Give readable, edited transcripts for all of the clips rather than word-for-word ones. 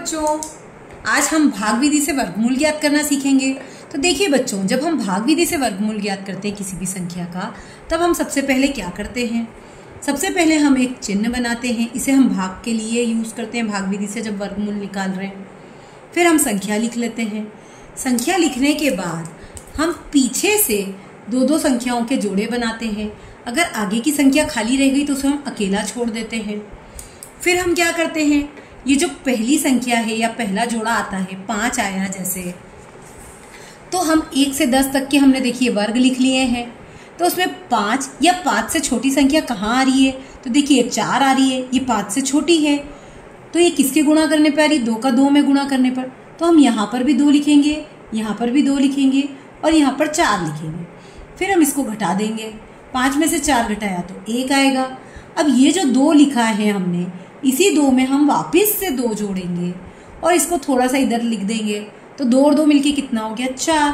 बच्चों, आज हम भाग विधि से वर्गमूल ज्ञात करना सीखेंगे। तो देखिए बच्चों, जब हम भाग विधि से वर्गमूल ज्ञात करते हैं किसी भी संख्या का, तब हम सबसे पहले क्या करते हैं? सबसे पहले हम एक चिन्ह बनाते हैं। इसे हम भाग के लिए यूज़ करते हैं, भाग विधि से जब वर्गमूल निकाल रहे हैं। फिर हम संख्या लिख लेते हैं। संख्या लिखने के बाद हम पीछे से दो दो संख्याओं के जोड़े बनाते हैं। अगर आगे की संख्या खाली रह गई तो उसे हम अकेला छोड़ देते हैं। फिर हम क्या करते हैं, ये जो पहली संख्या है या पहला जोड़ा आता है, 5 आया जैसे, तो हम 1 से 10 तक के हमने देखिए वर्ग लिख लिए हैं। तो उसमें 5 या 5 से छोटी संख्या कहाँ आ रही है? तो देखिए 4 आ रही है, ये 5 से छोटी है। तो ये किसके गुणा करने पर आ रही? 2 का 2 में गुणा करने पर। तो हम यहाँ पर भी 2 लिखेंगे, यहाँ पर भी 2 लिखेंगे और यहाँ पर 4 लिखेंगे। फिर हम इसको घटा देंगे। 5 में से 4 घटाया तो 1 आएगा। अब ये जो 2 लिखा है हमने, इसी 2 में हम वापस से 2 जोड़ेंगे और इसको थोड़ा सा इधर लिख देंगे। तो 2 और 2 मिलके कितना हो गया? 4।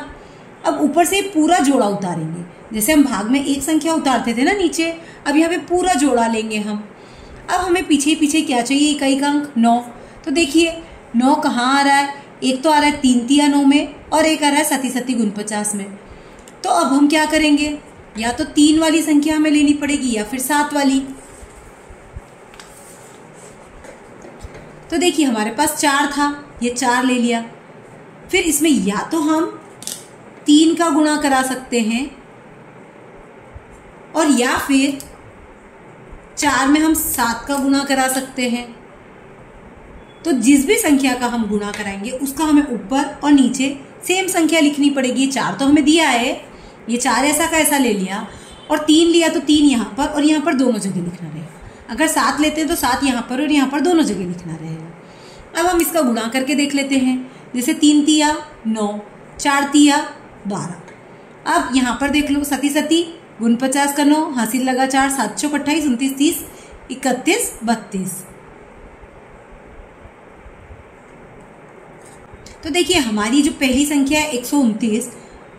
अब ऊपर से पूरा जोड़ा उतारेंगे। जैसे हम भाग में एक संख्या उतारते थे ना नीचे, अब यहाँ पे पूरा जोड़ा लेंगे हम। अब हमें पीछे पीछे क्या चाहिए? इकाई का अंक 9। तो देखिए 9 कहाँ आ रहा है? एक तो आ रहा है 3 तिया 9 में और एक आ रहा है 7 7 गुण 50 में। तो अब हम क्या करेंगे? या तो 3 वाली संख्या हमें लेनी पड़ेगी या फिर 7 वाली। तो देखिए हमारे पास 4 था, ये 4 ले लिया। फिर इसमें या तो हम 3 का गुणा करा सकते हैं और या फिर 4 में हम 7 का गुणा करा सकते हैं। तो जिस भी संख्या का हम गुणा कराएंगे उसका हमें ऊपर और नीचे सेम संख्या लिखनी पड़ेगी। 4 तो हमें दिया है, ये 4 ऐसा का ऐसा ले लिया, और 3 लिया तो 3 यहाँ पर और यहाँ पर दोनों जगह लिखना रहेगा। अगर 7 लेते हैं तो 7 यहाँ पर और यहाँ पर दोनों जगह लिखना रहेगा। अब हम इसका गुणा करके देख लेते हैं। जैसे 3 तिया 9, 4 तिया 12। अब यहाँ पर देख लो, 7 7 गुण 50 का 9, हासिल लगा 4, 7 चौक 28, 29 30 31 32। तो देखिए हमारी जो पहली संख्या है 129,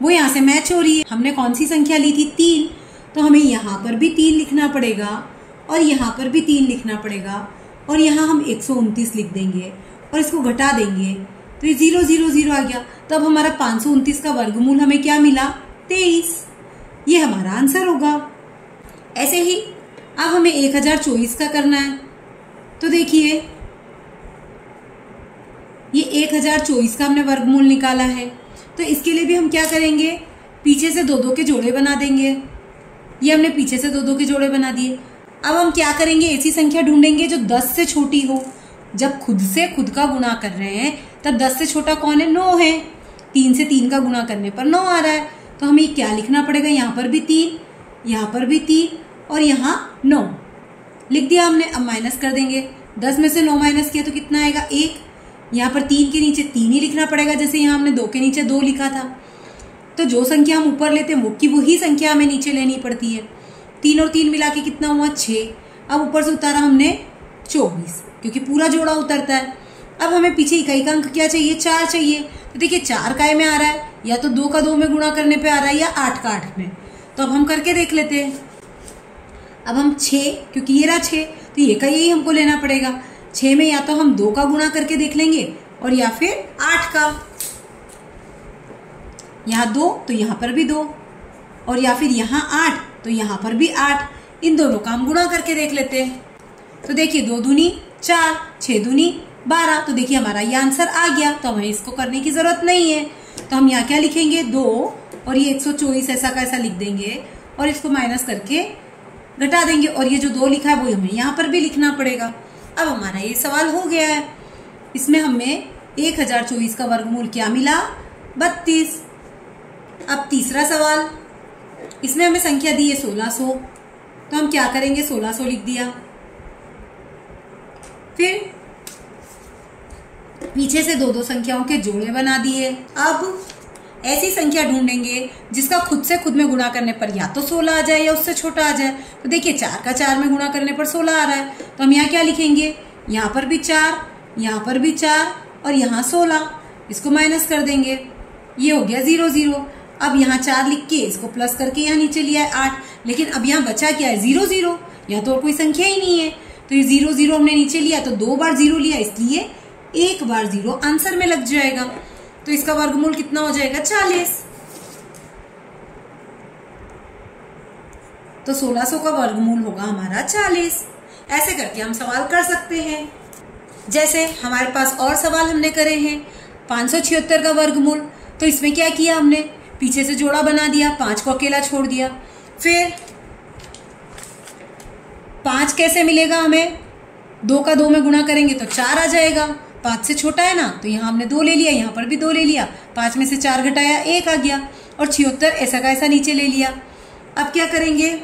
वो यहाँ से मैच हो रही है। हमने कौन सी संख्या ली थी? 3। तो हमें यहाँ पर भी 3 लिखना पड़ेगा और यहाँ पर भी 3 लिखना पड़ेगा और यहाँ हम 129 लिख देंगे और इसको घटा देंगे तो ये 0 0 0 आ गया। तब हमारा 529 का वर्गमूल हमें क्या मिला? 23। ये हमारा आंसर होगा। ऐसे ही अब हमें 1024 का करना है। तो देखिए ये 1024 का हमने वर्गमूल निकाला है। तो इसके लिए भी हम क्या करेंगे? पीछे से 2 2 के जोड़े बना देंगे। ये हमने पीछे से 2 2 के जोड़े बना दिए। अब हम क्या करेंगे? ऐसी संख्या ढूंढेंगे जो 10 से छोटी हो। जब खुद से खुद का गुणा कर रहे हैं तब 10 से छोटा कौन है? 9 है। 3 से 3 का गुणा करने पर 9 आ रहा है। तो हमें क्या लिखना पड़ेगा? यहाँ पर भी 3, यहाँ पर भी 3 और यहाँ 9 लिख दिया हमने। अब माइनस कर देंगे। 10 में से 9 माइनस किया तो कितना आएगा? 1। यहाँ पर 3 के नीचे 3 ही लिखना पड़ेगा, जैसे यहाँ हमने 2 के नीचे 2 लिखा था। तो जो संख्या हम ऊपर लेते हैं वो की वही संख्या हमें नीचे लेनी पड़ती है। 3 और 3 मिला के कितना हुआ? 6। अब ऊपर से उतारा हमने 24, क्योंकि पूरा जोड़ा उतरता है। अब हमें पीछे इकाई का अंक क्या चाहिए? 4 चाहिए। तो देखिए 4 काय में आ रहा है? या तो 2 का 2 में गुणा करने पे आ रहा है या 8 का 8 में। तो अब हम करके देख लेते हैं। अब हम 6, क्योंकि ये रहा 6, तो ये का यही हमको लेना पड़ेगा। 6 में या तो हम 2 का गुणा करके देख लेंगे और या फिर 8 का। यहाँ 2 तो यहाँ पर भी 2 और या फिर यहाँ 8 तो यहाँ पर भी 8। इन दोनों का हम गुणा करके देख लेते हैं। तो देखिए 2 दूनी 4, 6 दूनी 12। तो देखिए हमारा ये आंसर आ गया। तो हमें इसको करने की जरूरत नहीं है। तो हम यहाँ क्या लिखेंगे? 2 और ये 124 ऐसा का ऐसा लिख देंगे और इसको माइनस करके घटा देंगे और ये जो 2 लिखा है वो हमें यहाँ पर भी लिखना पड़ेगा। अब हमारा ये सवाल हो गया है। इसमें हमें 1024 का वर्गमूल क्या मिला? 32। अब तीसरा सवाल, इसमें हमें संख्या दी है 1600। तो हम क्या करेंगे? 1600 लिख दिया। फिर पीछे से 2 2 संख्याओं के जोड़े बना दिए। अब ऐसी संख्या ढूंढेंगे जिसका खुद से खुद में गुणा करने पर या तो 16 आ जाए या उससे छोटा आ जाए। तो देखिए 4 का 4 में गुणा करने पर 16 आ रहा है। तो हम यहाँ क्या लिखेंगे? यहाँ पर भी 4, यहाँ पर भी 4 और यहाँ 16। इसको माइनस कर देंगे। ये हो गया 0 0। अब यहाँ 4 लिख के इसको प्लस करके यहाँ नीचे लिया है 8। लेकिन अब यहाँ बचा क्या है? 0 0। यहाँ तो और कोई संख्या ही नहीं है। तो ये 0 0 हमने नीचे लिया तो 2 बार 0 लिया, इसलिए एक बार 0 आंसर में लग जाएगा। तो इसका वर्गमूल कितना हो जाएगा? 40। तो 1600 का वर्गमूल होगा हमारा 40। ऐसे करके हम सवाल कर सकते हैं। जैसे हमारे पास और सवाल हमने करे हैं 576 का वर्गमूल। तो इसमें क्या किया हमने? पीछे से जोड़ा बना दिया, 5 को अकेला छोड़ दिया। फिर 5 कैसे मिलेगा हमें? 2 का 2 में गुणा करेंगे तो 4 आ जाएगा। 5 से छोटा है ना, तो यहाँ हमने 2 ले लिया, यहाँ पर भी 2 ले लिया। 5 में से 4 घटाया 1 आ गया। और 76 ऐसा का ऐसा नीचे ले लिया। अब क्या करेंगे?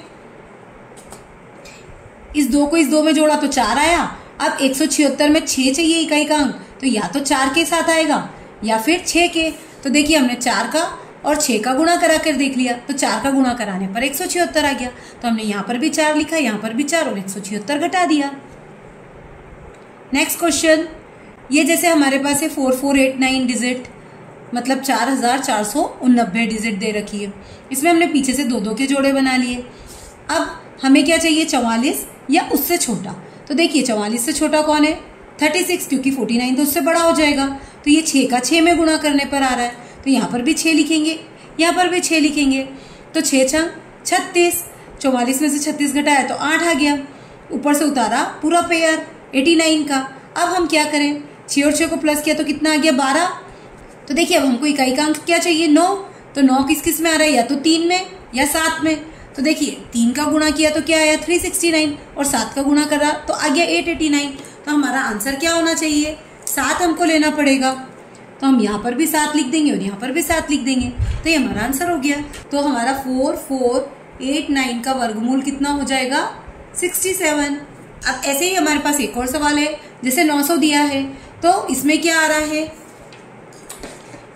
इस 2 को इस 2 में जोड़ा तो 4 आया। अब 176 में 6 चाहिए इकाई का अंक, तो या तो 4 के साथ आएगा या फिर 6 के। तो देखिए हमने 4 का और 6 का गुणा करा कर देख लिया। तो 4 का गुणा कराने पर 176 आ गया। तो हमने यहाँ पर भी 4 लिखा, यहाँ पर भी 4 और 176 घटा दिया। नेक्स्ट क्वेश्चन, ये जैसे हमारे पास है 4489 डिजिट, मतलब 4489 डिजिट दे रखी है। इसमें हमने पीछे से 2-2 के जोड़े बना लिए। अब हमें क्या चाहिए? 44 या उससे छोटा। तो देखिए 44 से छोटा कौन है? 36, क्योंकि 49 तो उससे बड़ा हो जाएगा। तो ये 6 का 6 में गुणा करने पर आ रहा है, तो यहाँ पर भी 6 लिखेंगे, यहाँ पर भी 6 लिखेंगे। तो 6 छंग 36, 44 में से 36 घटाया तो 8 आ गया। ऊपर से उतारा पूरा पेयर 89 का। अब हम क्या करें? 6 और 6 को प्लस किया तो कितना आ गया? 12। तो देखिए अब हमको इकाई का अंक क्या चाहिए? 9। तो 9 किस किस में आ रहा है? या तो 3 में या 7 में। तो देखिए 3 का गुणा किया तो क्या आया? 369, और 7 का गुणा करा तो आ गया 889। तो हमारा आंसर क्या होना चाहिए? 7 हमको लेना पड़ेगा। तो हम यहाँ पर भी 7 लिख देंगे और यहाँ पर भी 7 लिख देंगे। तो ये हमारा आंसर हो गया। तो हमारा 4489 का वर्गमूल कितना हो जाएगा? 67। अब ऐसे ही हमारे पास एक और सवाल है, जैसे 900 दिया है। तो इसमें क्या आ रहा है?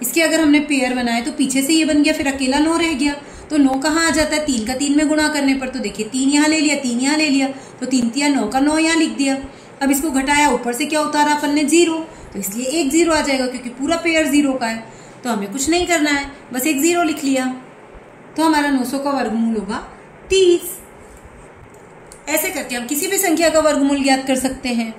इसके अगर हमने पेयर बनाए तो पीछे से ये बन गया, फिर अकेला 9 रह गया। तो 9 कहाँ आ जाता है? 3 का 3 में गुणा करने पर। तो देखिए 3 यहाँ ले लिया, 3 यहाँ ले लिया, तो 3 तिया 9 का 9 यहाँ लिख दिया। अब इसको घटाया, ऊपर से क्या उतारा अपन ने? 0। तो इसलिए एक 0 आ जाएगा, क्योंकि पूरा पेयर 0 का है। तो हमें कुछ नहीं करना है, बस एक 0 लिख लिया। तो हमारा 900 का वर्गमूल होगा 30। ऐसे करके हम किसी भी संख्या का वर्गमूल ज्ञात कर सकते हैं।